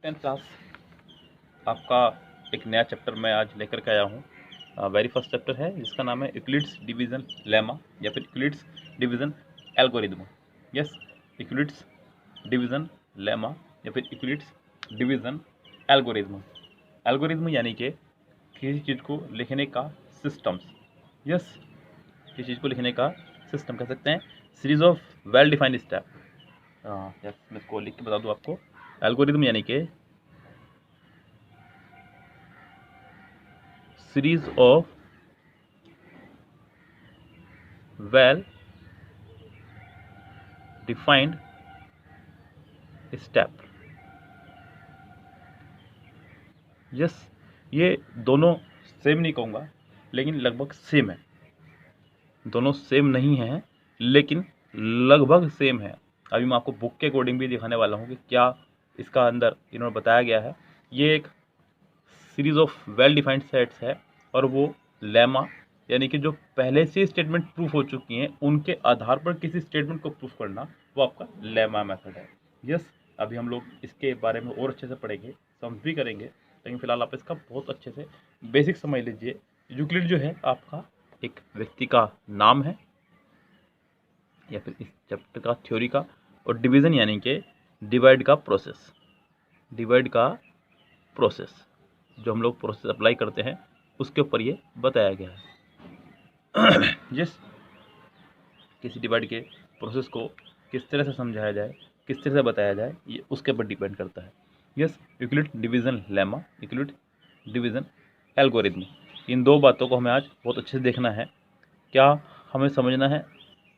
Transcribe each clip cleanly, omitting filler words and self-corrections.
Tenth class आपका एक नया चैप्टर मैं आज लेकर के आया हूँ। वेरी फर्स्ट चैप्टर है जिसका नाम है यूक्लिड्स डिवीज़न लेमा या फिर Euclid's division algorithm. Yes, Euclid's division lemma या फिर यूक्लिड्स डिवीज़न एल्गोरिदम। एल्गोरिदम यानी कि किसी चीज़ को लिखने का सिस्टम्स। यस, किसी चीज़ को लिखने का सिस्टम कह सकते हैं, series of well defined step. Yes, मैं इसको लिख के बता दूँ आपको। एल्गोरिदम यानी कि series of well defined step। Yes, ये दोनों सेम नहीं कहूँगा लेकिन लगभग सेम है। दोनों सेम नहीं हैं लेकिन लगभग सेम है। अभी मैं आपको बुक के अकॉर्डिंग भी दिखाने वाला हूँ कि क्या इसका अंदर इन्होंने बताया गया है। ये एक series of well defined sets है और वो लेमा यानी कि जो पहले से स्टेटमेंट प्रूफ हो चुकी हैं उनके आधार पर किसी स्टेटमेंट को प्रूफ करना, वो आपका लेमा मेथड है। यस, अभी हम लोग इसके बारे में और अच्छे से पढ़ेंगे, समझ भी करेंगे, लेकिन फिलहाल आप इसका बहुत अच्छे से बेसिक समझ लीजिए। यूक्लिड जो है आपका एक व्यक्ति का नाम है या फिर इस चैप्टर का थ्योरी का, और डिवीज़न यानी कि डिवाइड का प्रोसेस। डिवाइड का प्रोसेस जो हम लोग प्रोसेस अप्लाई करते हैं उसके ऊपर ये बताया गया है। जिस किसी डिवाइड के प्रोसेस को किस तरह से समझाया जाए, किस तरह से बताया जाए, ये उसके ऊपर डिपेंड करता है। Yes, Euclid division lemma, Euclid division algorithm, इन दो बातों को हमें आज बहुत अच्छे से देखना है। क्या हमें समझना है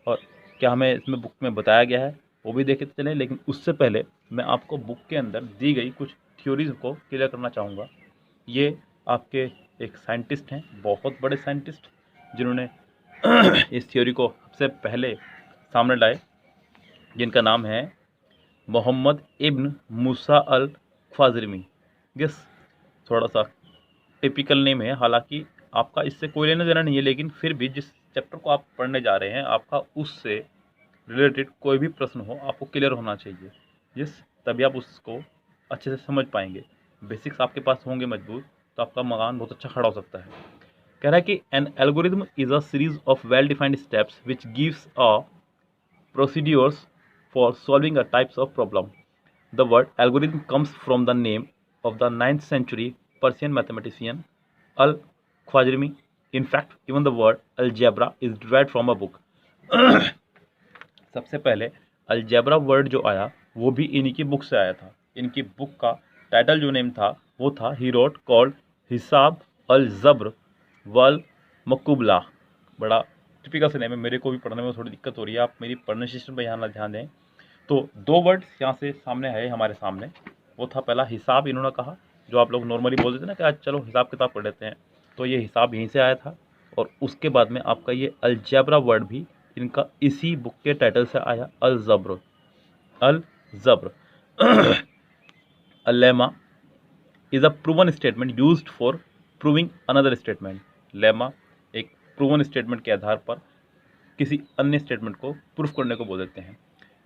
और क्या हमें इसमें बुक में बताया गया है वो भी देखते चलें, लेकिन उससे पहले मैं आपको बुक के अंदर दी गई कुछ थ्योरीज को क्लियर करना चाहूँगा। ये आपके एक साइंटिस्ट हैं, बहुत बड़े साइंटिस्ट, जिन्होंने इस थ्योरी को सबसे पहले सामने लाए, जिनका नाम है मोहम्मद इब्न मूसा अल ख्वाज़िमी। यस, थोड़ा सा टिपिकल नेम है, हालांकि आपका इससे कोई लेना देना नहीं है, लेकिन फिर भी जिस चैप्टर को आप पढ़ने जा रहे हैं आपका उससे रिलेटेड कोई भी प्रश्न हो आपको क्लियर होना चाहिए। यस, तभी आप उसको अच्छे से समझ पाएंगे। बेसिक्स आपके पास होंगे मजबूत तो आपका मकान बहुत अच्छा खड़ा हो सकता है। कह रहा है कि an algorithm is a series of well defined steps which gives a procedures for solving a types of problem. The word algorithm comes from the name of the 9th century Persian mathematician Al-Khwarizmi. In fact, even the word algebra is derived from a book. सबसे पहले algebra word जो आया वो भी इन्हीं की book से आया था। इनकी बुक का टाइटल जो नेम था वो था ही रोट कॉल्ड हिसाब अल जब्र वल मकुबला। बड़ा टिपिकल से नेम है, मेरे को भी पढ़ने में थोड़ी दिक्कत हो रही है, आप मेरी पढ़ने सिस्टम पर यहाँ ध्यान दें। तो दो वर्ड यहाँ से सामने है हमारे सामने। वो था पहला हिसाब, इन्होंने कहा, जो आप लोग नॉर्मली बोल देते ना कि आज चलो हिसाब किताब पढ़ लेते हैं, तो ये हिसाब यहीं से आया था। और उसके बाद में आपका ये अलजेब्रा वर्ड भी इनका इसी बुक के टाइटल से आया, अल जब्र। अल जब्र a lemma is a proven statement used for proving another statement. Lemma एक प्रूवन स्टेटमेंट के आधार पर किसी अन्य स्टेटमेंट को प्रूफ करने को बोल देते हैं।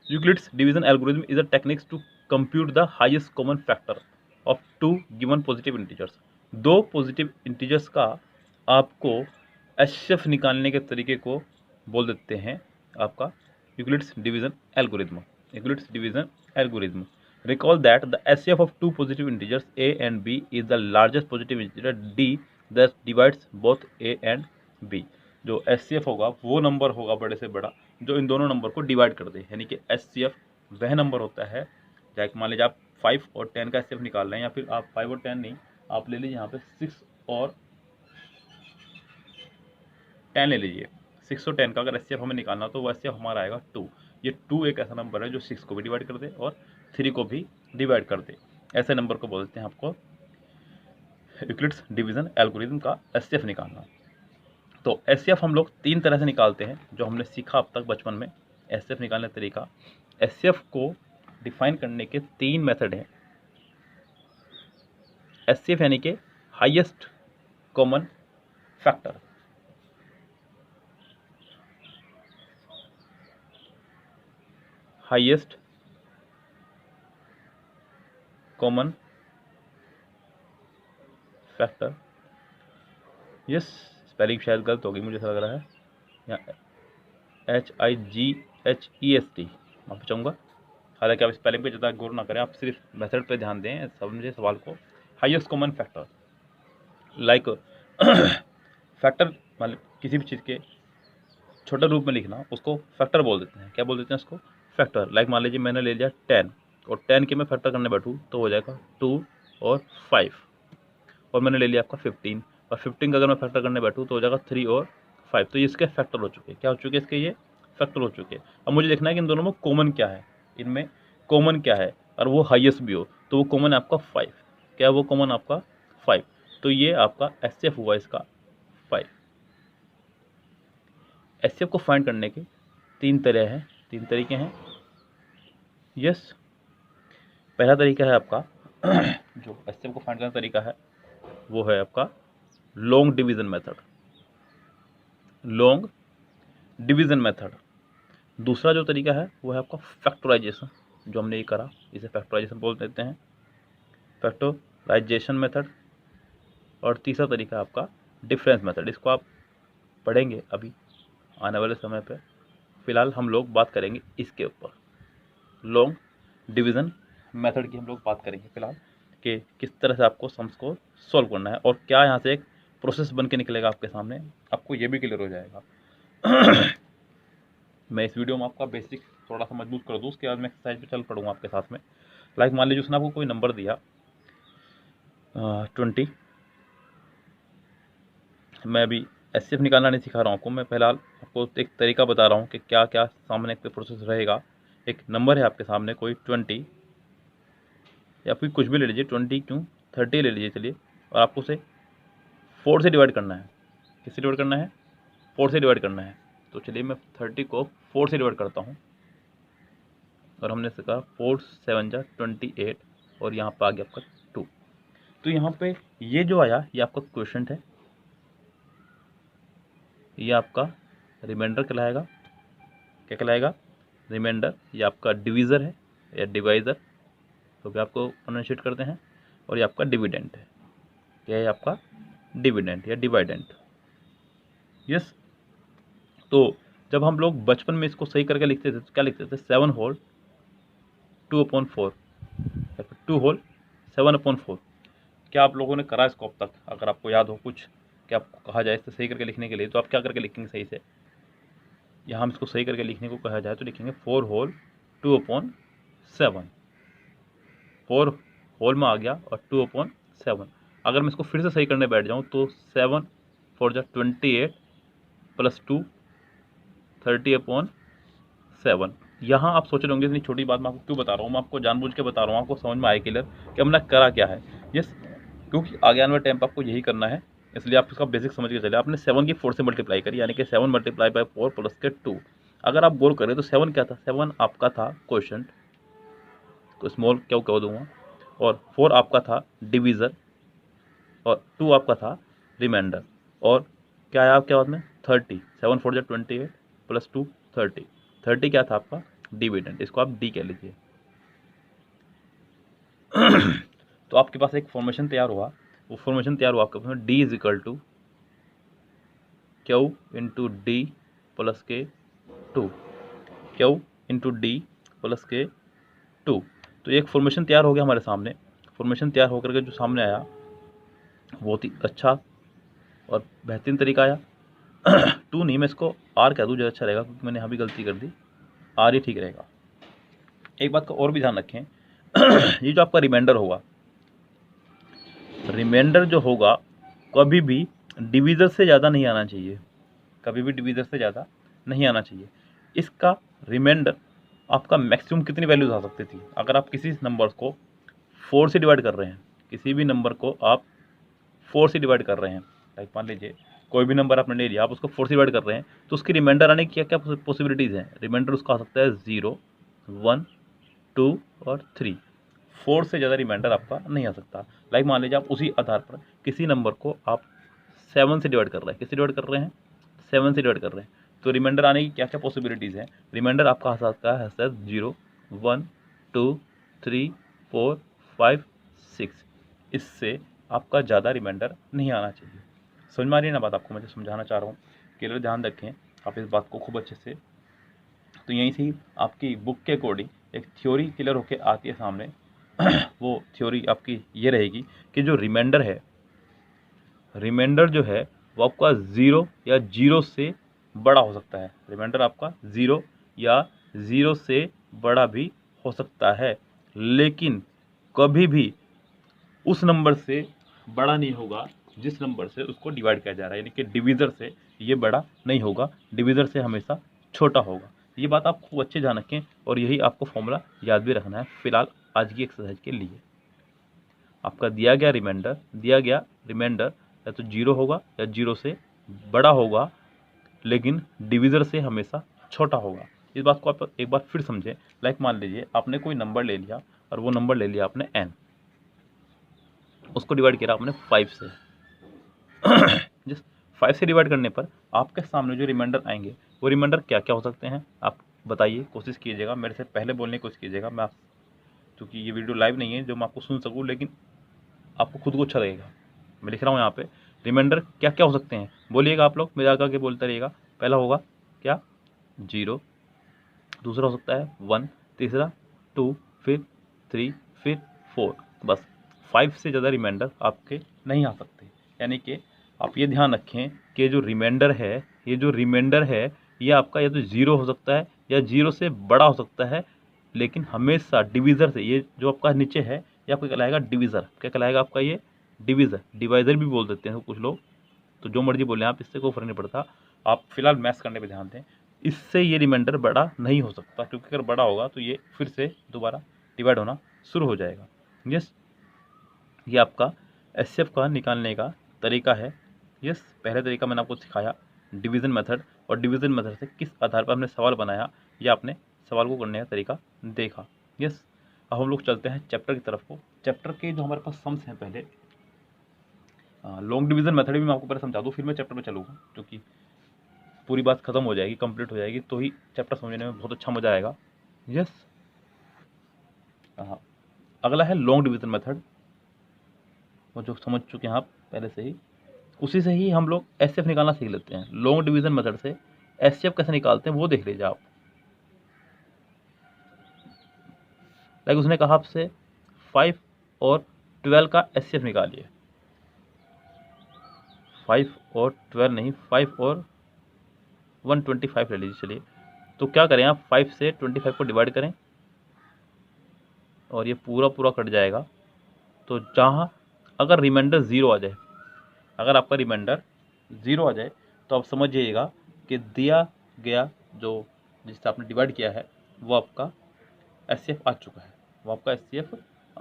Euclid's division algorithm is a techniques to compute the highest common factor of two given positive integers. दो पॉजिटिव इंटीजर्स का आपको एचएफ निकालने के तरीके को बोल देते हैं आपका Euclid's division algorithm. Euclid's division algorithm. Recall that the HCF of two positive integers a and b is the largest positive integer d that divides both a and b। जो HCF होगा वो नंबर होगा बड़े से बड़ा जो इन दोनों number को डिवाइड कर दे, यानी कि HCF वह नंबर होता है, चाहे मान लीजिए आप 5 और 10 का HCF निकाल रहे हैं, या फिर आप 5 और 10 नहीं, आप ले लीजिए यहाँ पे 6 और 10 ले लीजिए। 6 और 10 का अगर HCF हमें निकालना तो वो HCF हमारा आएगा 2। ये 2 एक ऐसा नंबर है जो 6 को भी डिवाइड कर दे और 3 को भी डिवाइड कर दे। ऐसे नंबर को बोलते हैं आपको यूक्लिड्स डिवीजन एल्गोरिथम का HCF निकालना। तो HCF हम लोग 3 तरह से निकालते हैं, जो हमने सीखा अब तक बचपन में। HCF निकालने का तरीका, HCF को डिफाइन करने के 3 मेथड हैं। HCF यानी कि highest common factor. Highest common factor, yes spelling शायद गलत होगी मुझे ऐसा लग रहा है, यहाँ HIGHEST माफी चाहूँगा। हालांकि आप स्पेलिंग पे ज़्यादा गौर ना करें, आप सिर्फ मेथड पे ध्यान दें, समझे सवाल को। Highest common factor, like factor मतलब किसी भी चीज़ के छोटे रूप में लिखना, उसको फैक्टर बोल देते हैं। क्या बोल देते हैं उसको? फैक्टर। लाइक मान लीजिए मैंने ले लिया 10 और 10 के मैं फैक्टर करने बैठूँ तो हो जाएगा 2 और 5, और मैंने ले लिया आपका 15 और 15 का अगर मैं फैक्टर करने बैठूँ तो हो जाएगा 3 और 5। तो ये इसके फैक्टर हो चुके हैं। क्या हो चुके हैं इसके? ये फैक्टर हो चुके हैं। अब मुझे देखना है कि इन दोनों में कॉमन क्या है, इनमें कॉमन क्या है, और वो हाईएस्ट भी हो। तो वो कॉमन है आपका 5। क्या है वो कॉमन आपका? 5। तो ये आपका HCF हुआ इसका 5। HCF को फाइंड करने के 3 तरीके हैं। यस, पहला तरीका है आपका जो HCF को फाइंड करने का तरीका है वो है आपका long division method. Long division method. दूसरा जो तरीका है वो है आपका फैक्टराइजेशन, जो हमने ये करा, इसे फैक्टराइजेशन बोल देते हैं, फैक्टराइजेशन मेथड। और तीसरा तरीका आपका डिफरेंस मेथड। इसको आप पढ़ेंगे अभी आने वाले समय पे। फिलहाल हम लोग बात करेंगे इसके ऊपर, लॉन्ग डिवीजन मेथड की हम लोग बात करेंगे फिलहाल, कि किस तरह से आपको सम्स को सॉल्व करना है और क्या यहाँ से एक प्रोसेस बन के निकलेगा आपके सामने, आपको ये भी क्लियर हो जाएगा। मैं इस वीडियो में आपका बेसिक थोड़ा सा मजबूत कर दूँ, उसके बाद मैं एक्सरसाइज पे चल पड़ूंगा आपके साथ में। लाइक मान लीजिए उसने आपको कोई नंबर दिया 20। मैं अभी HCF निकालना नहीं सिखा रहा हूँ आपको, मैं फिलहाल आपको एक तरीका बता रहा हूँ कि क्या क्या सामने एक प्रोसेस रहेगा। एक नंबर है आपके सामने कोई 20, या फिर कुछ भी ले लीजिए, 20 क्यों 30 ले लीजिए चलिए, और आपको उसे 4 से डिवाइड करना है। किससे डिवाइड करना है? 4 से डिवाइड करना है। तो चलिए मैं 30 को 4 से डिवाइड करता हूँ, और हमने से कहा 4 7 जा 28, और यहाँ पर आ गया आपका 2। तो यहाँ पे ये जो आया ये आपका क्वेश्चन है, ये आपका रिमाइंडर कहलाएगा। क्या कहलाएगा? रिमाइंडर। ये आपका डिवीज़र है या डिवाइज़र, तो भी आपको प्रोनाउंशिएट करते हैं। और ये आपका डिविडेंट है। क्या है आपका? डिविडेंट या डिवाइडेंट। यस। तो जब हम लोग बचपन में इसको सही करके लिखते थे तो क्या लिखते थे? 7 होल 2/4 या फिर 2 होल 7/4। क्या आप लोगों ने करा इसको अब तक? अगर आपको याद हो कुछ कि आपको कहा जाए इसे सही करके लिखने के लिए, तो आप क्या करके लिखेंगे सही से? यहाँ हम इसको सही करके लिखने को कहा जाए तो लिखेंगे 4 होल 2/7। 4 होल में आ गया और 2/7। अगर मैं इसको फिर से सही करने बैठ जाऊँ तो 7 4 जा 28 प्लस 2 30/7। यहाँ आप सोच रहे होंगे इतनी छोटी बात मैं आपको क्यों बता रहा हूँ? मैं आपको जानबूझ के बता रहा हूँ, आपको समझ में आए क्लियर कि हमने करा क्या है। यस, क्योंकि आगे आने वाले टाइम पर आपको यही करना है, इसलिए आप इसका बेसिक समझ के चले। आपने 7 की 4 से मल्टीप्लाई करी, यानी कि 7 मल्टीप्लाई बाय 4 प्लस के 2। अगर आप गौर करें तो 7 क्या था? 7 आपका था क्वोशंट, तो स्मॉल क्या कह दूंगा, और 4 आपका था डिवीज़र, और 2 आपका था रिमाइंडर, और क्या है आपके बाद में 30। 7 4 जा 28 प्लस 2 30। 30 क्या था आपका? डिविडेंड। इसको आप डी कह लीजिए। तो आपके पास एक फॉर्मेशन तैयार हुआ, वो फॉर्मेशन तैयार हुआ आपके पास में D is equal to Q into D plus के 2, क्यू इंटू डी प्लस के 2। तो एक फॉर्मेशन तैयार हो गया हमारे सामने। फॉर्मेशन तैयार होकर के जो सामने आया बहुत ही अच्छा और बेहतरीन तरीका आया। 2 नहीं, मैं इसको आर कह दूँ ज़्यादा अच्छा रहेगा, क्योंकि मैंने यहाँ भी गलती कर दी। आर ही ठीक रहेगा। एक बात का और भी ध्यान रखें, ये जो आपका रिमाइंडर होगा, रिमाइंडर जो होगा कभी भी डिवीज़र से ज़्यादा नहीं आना चाहिए, कभी भी डिवीज़र से ज़्यादा नहीं आना चाहिए। इसका रिमाइंडर आपका मैक्सिमम कितनी वैल्यूज आ सकती थी? अगर आप किसी नंबर को 4 से डिवाइड कर रहे हैं, किसी भी नंबर को आप 4 से डिवाइड कर रहे हैं, लाइक मान लीजिए कोई भी नंबर आपने ले लिया, आप उसको 4 से डिवाइड कर रहे हैं, तो उसकी रिमाइंडर आने की क्या क्या पॉसिबिलिटीज़ हैं? रिमाइंडर उसका आ सकता है 0 1 2 और 3। 4 से ज़्यादा रिमाइंडर आपका नहीं आ सकता। लाइक मान लीजिए आप उसी आधार पर किसी नंबर को आप 7 से डिवाइड कर रहे हैं, किससे डिवाइड कर रहे हैं? 7 से डिवाइड कर रहे हैं, तो रिमाइंडर आने की क्या क्या पॉसिबिलिटीज़ हैं? रिमाइंडर आपका आ सकता है 0 1 2 3 4 5 6। इससे आपका ज़्यादा रिमाइंडर नहीं आना चाहिए। समझ में आ रही है ना बात आपको मैं जो समझाना चाह रहा हूँ? क्लियर ध्यान रखें आप इस बात को खूब अच्छे से। तो यहीं से ही आपकी बुक के अकॉर्डिंग एक थ्योरी क्लियर होके आती है सामने। वो थ्योरी आपकी ये रहेगी कि जो रिमाइंडर है, रिमाइंडर जो है वो आपका 0 या 0 से बड़ा हो सकता है। रिमाइंडर आपका 0 या 0 से बड़ा भी हो सकता है, लेकिन कभी भी उस नंबर से बड़ा नहीं होगा जिस नंबर से उसको डिवाइड किया जा रहा है, यानी कि डिवीज़र से ये बड़ा नहीं होगा, डिवीज़र से हमेशा छोटा होगा। ये बात आप खूब अच्छे ध्यान रखें और यही आपको फॉर्मूला याद भी रखना है फिलहाल आज की एक्सरसाइज के लिए। आपका दिया गया रिमाइंडर या तो 0 होगा या 0 से बड़ा होगा, लेकिन डिवीज़र से हमेशा छोटा होगा। इस बात को आप एक बार फिर समझें। लाइक मान लीजिए आपने कोई नंबर ले लिया और वो नंबर ले लिया आपने n, उसको डिवाइड किया आपने 5 से। जिस 5 से डिवाइड करने पर आपके सामने जो रिमाइंडर आएंगे वो रिमाइंडर क्या क्या हो सकते हैं आप बताइए, कोशिश कीजिएगा, मेरे से पहले बोलने की कोशिश कीजिएगा। मैं क्योंकि ये वीडियो लाइव नहीं है जो मैं आपको सुन सकूँ, लेकिन आपको खुद को अच्छा लगेगा। मैं लिख रहा हूँ यहाँ पे रिमाइंडर क्या क्या हो सकते हैं, बोलिएगा आप लोग, मेरे आगे आगे बोलते रहिएगा। पहला होगा क्या 0, दूसरा हो सकता है 1, तीसरा 2, फिर 3, फिर 4। बस 5 से ज़्यादा रिमाइंडर आपके नहीं आ सकते। यानी कि आप ये ध्यान रखें कि जो रिमाइंडर है, ये आपका या तो 0 हो सकता है या 0 से बड़ा हो सकता है, लेकिन हमेशा डिवीज़र से, ये जो आपका नीचे है ये आपका कहलाएगा डिवीज़र। क्या कहलाएगा आपका ये? डिवीज़र, डिवाइज़र भी बोल देते हैं कुछ लोग, तो जो मर्जी बोलें आप, इससे कोई फर्क नहीं पड़ता। आप फिलहाल मैथ्स करने पे ध्यान दें। इससे ये रिमाइंडर बड़ा नहीं हो सकता, क्योंकि अगर बड़ा होगा तो ये फिर से दोबारा डिवाइड होना शुरू हो जाएगा। यस, ये आपका एचसीएफ का निकालने का तरीका है। यस, पहले तरीका मैंने आपको सिखाया डिवीज़न मेथड, और डिवीज़न मेथड से किस आधार पर हमने सवाल बनाया या आपने सवाल को करने का तरीका देखा। यस, अब हम लोग चलते हैं चैप्टर की तरफ को। चैप्टर के जो हमारे पास सम्स हैं, पहले लॉन्ग डिवीज़न मेथड भी मैं आपको पहले समझा दूँ, फिर मैं चैप्टर पर चलूँगा, क्योंकि पूरी बात खत्म हो जाएगी, कंप्लीट हो जाएगी, तो ही चैप्टर समझने में बहुत अच्छा मज़ा आएगा। यस, हाँ, अगला है लॉन्ग डिवीज़न मेथड, वो जो समझ चुके हैं आप पहले से ही, उसी से ही हम लोग एचसीएफ निकालना सीख लेते हैं। लॉन्ग डिवीज़न मेथड से एचसीएफ कैसे निकालते हैं वो देख लीजिए आप। लाइक उसने कहा आपसे 5 और 12 का एचसीएफ निकालिए। 5 और 12 नहीं, 5 और 125 ले लीजिए। चलिए, तो क्या करें आप, 5 से 25 को डिवाइड करें और ये पूरा पूरा कट जाएगा। तो जहाँ अगर रिमाइंडर 0 आ जाए, अगर आपका रिमाइंडर 0 आ जाए, तो आप समझ जाइएगा कि दिया गया जो जिससे आपने डिवाइड किया है वो आपका एचसीएफ आ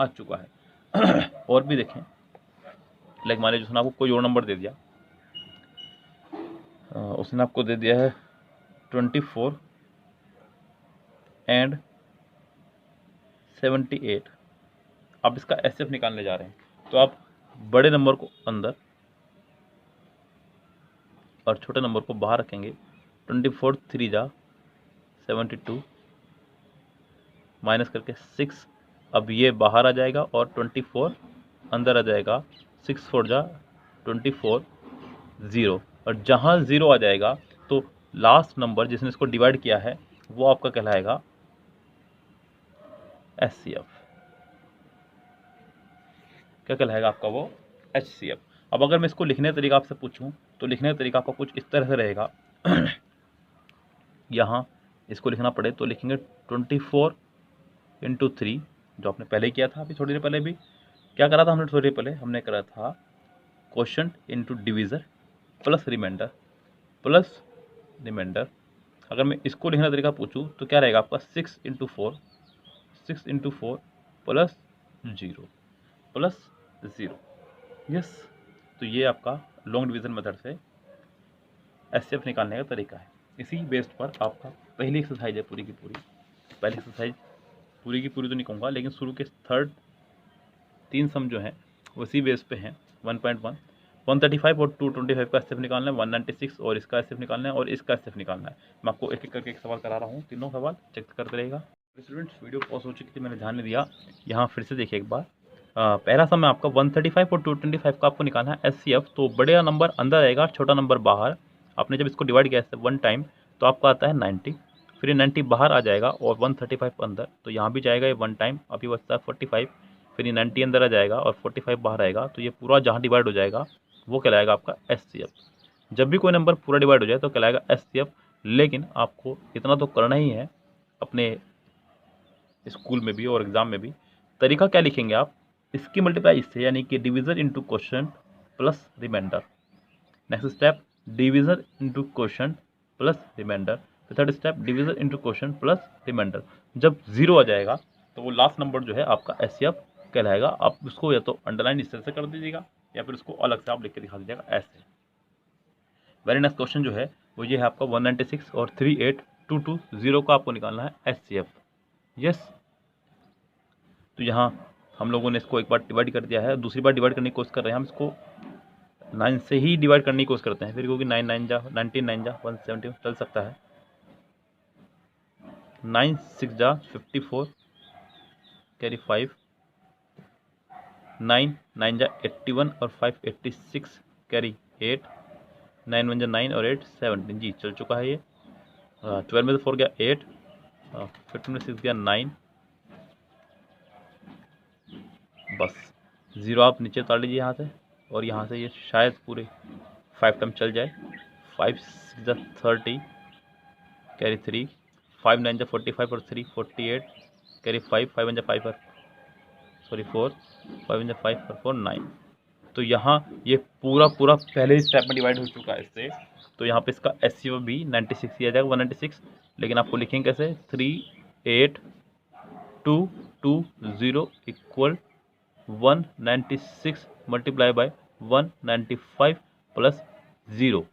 चुका है, और भी देखें, लाइक मान लीजिए उसने आपको कोई और नंबर दे दिया, उसने आपको दे दिया है 24 एंड 78। आप इसका एचसीएफ निकालने जा रहे हैं, तो आप बड़े नंबर को अंदर और छोटे नंबर को बाहर रखेंगे। 24 3 जा 72 माइनस करके 6, अब ये बाहर आ जाएगा और 24 अंदर आ जाएगा। 6 4 जा 24 0, और जहाँ 0 आ जाएगा तो लास्ट नंबर जिसने इसको डिवाइड किया है वो आपका कहलाएगा एचसीएफ। क्या कहलाएगा आपका वो? एचसीएफ। अब अगर मैं इसको लिखने का तरीका आपसे पूछूं तो लिखने का तरीका आपका कुछ इस तरह से रहेगा। यहाँ इसको लिखना पड़े तो लिखेंगे 24 इंटू 3, जो आपने पहले किया था, अभी थोड़ी देर पहले भी क्या करा था हमने, थोड़ी देर पहले हमने करा था quotient into divisor plus remainder. अगर मैं इसको लिखने का तरीका पूछूं तो क्या रहेगा आपका 6 इंटू 4 प्लस 0। यस, तो ये आपका लॉन्ग डिवीज़न मेथड से एचसीएफ निकालने का तरीका है। इसी बेस्ड पर आपका पहली एक्सरसाइज है पूरी की पूरी। पहली एक्सरसाइज पूरी की पूरी तो नहीं कहूँगा, लेकिन शुरू के 3 सम जो हैं उसी बेस पे हैं। 1.1 135 और 225 का एचसीएफ निकालना है, 196 और इसका एचसीएफ निकालना है, और इसका एचसीएफ निकालना है। मैं आपको एक एक करके एक सवाल करा रहा हूँ, तीनों सवाल चेक करते रहेगा। स्टूडेंट्स, वीडियो पॉज हो चुकी थी, मैंने ध्यान नहीं दिया, यहाँ फिर से देखिए एक बार। पहला सम है आपका 135 और 225 का आपको निकालना है एचसीएफ। तो बड़ा नंबर अंदर आएगा, छोटा नंबर बाहर। आपने जब इसको डिवाइड किया है 1 टाइम तो आपका आता है 90, फिर ये 90 बाहर आ जाएगा और 135 अंदर, तो यहाँ भी जाएगा ये 1 टाइम, अभी बचता है 45, फिर ये 90 अंदर आ जाएगा और 45 बाहर आएगा। तो ये पूरा जहाँ डिवाइड हो जाएगा वो कहलाएगा आपका एचसीएफ। जब भी कोई नंबर पूरा डिवाइड हो जाए तो कहलाएगा एचसीएफ। लेकिन आपको इतना तो करना ही है अपने स्कूल में भी और एग्जाम में भी। तरीका क्या लिखेंगे आप, इसकी मल्टीप्लाई इससे, यानी कि division into question plus remainder. Next step division into question plus remainder. Third step division into question plus remainder. जब जीरो आ जाएगा तो वो लास्ट नंबर जो है आपका एचसीएफ कहलाएगा। आप उसको या तो अंडरलाइन इस तरह से कर दीजिएगा या फिर उसको अलग से आप लिख के दिखा दीजिएगा ऐसे। वेरी नेक्स्ट क्वेश्चन जो है वो ये है आपका 196 और 38220 का आपको निकालना है एचसीएफ। यस, तो यहाँ हम लोगों ने इसको एक बार डिवाइड कर दिया है, दूसरी बार डिवाइड करने की कोशिश कर रहे हैं हम इसको 9 से ही डिवाइड करने की कोशिश करते हैं फिर, क्योंकि 9 9 जा 19 9 जा 170 चल सकता है। 9 6 जा 54 कैरी 5, 9 9 जा 81 और 5 86 कैरी 8, 9 1 जा 9 और 8 17 जी चल चुका है ये। 12 में से 4 गया 8, 15 में 6 गया 9, बस ज़ीरो आप नीचे उतार लीजिए यहाँ से, और यहाँ से ये शायद पूरे 5 टाइम चल जाए। 5 6 जा 30 कैरी 3, 5 9 जा 45 और 3 48 कैरी 5, 5 1 जा 5 और सॉरी 4, 5 1 जा 5 और 4 9। तो यहाँ ये पूरा पहले ही स्टेप में डिवाइड हो चुका है इससे। तो यहाँ पे इसका एचसीएफ भी 96 ही आ जाएगा 196। लेकिन आपको लिखेंगे कैसे 38220 equal 196 multiply by 195 plus 0।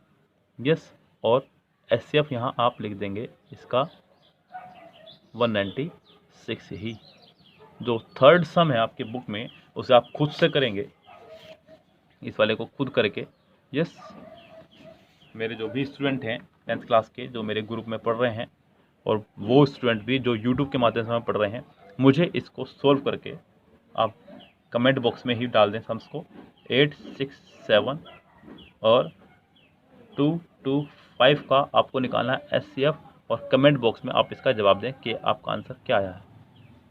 Yes, और एचसीएफ यहाँ आप लिख देंगे इसका 196 ही। जो थर्ड सम है आपके बुक में उसे आप खुद से करेंगे, इस वाले को खुद करके। यस, मेरे जो भी स्टूडेंट हैं 10th क्लास के जो मेरे ग्रुप में पढ़ रहे हैं, और वो स्टूडेंट भी जो यूट्यूब के माध्यम से पढ़ रहे हैं, मुझे इसको सोल्व करके आप कमेंट बॉक्स में ही डाल दें सम्स को। 867 और 225 का आपको निकालना है एचसीएफ, और कमेंट बॉक्स में आप इसका जवाब दें कि आपका आंसर क्या आया है।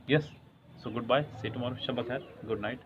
Yes, so goodbye, see tomorrow, शब खैर, गुड नाइट।